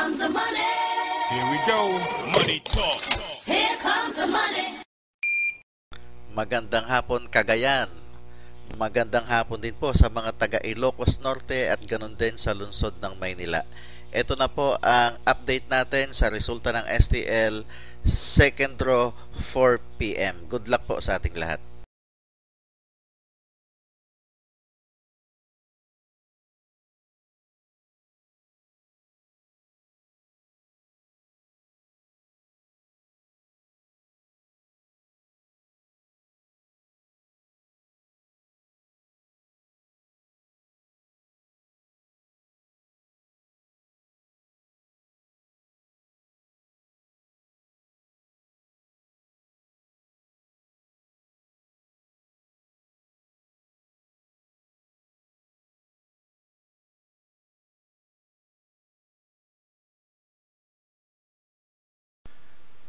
comes the money. Here we go. Money talk. Here comes the money. Magandang hapon, Cagayan. Magandang hapon din po sa mga taga Ilocos Norte at ganun din sa lungsod ng Maynila. Ito na po ang update natin sa resulta ng STL second draw 4 PM. Good luck po sa ating lahat.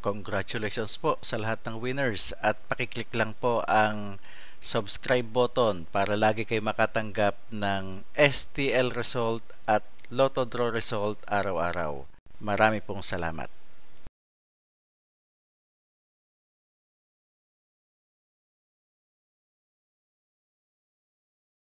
Congratulations po sa lahat ng winners at pakiclick lang po ang subscribe button para lagi kayo makatanggap ng STL result at Lotto Draw result araw-araw. Marami pong salamat.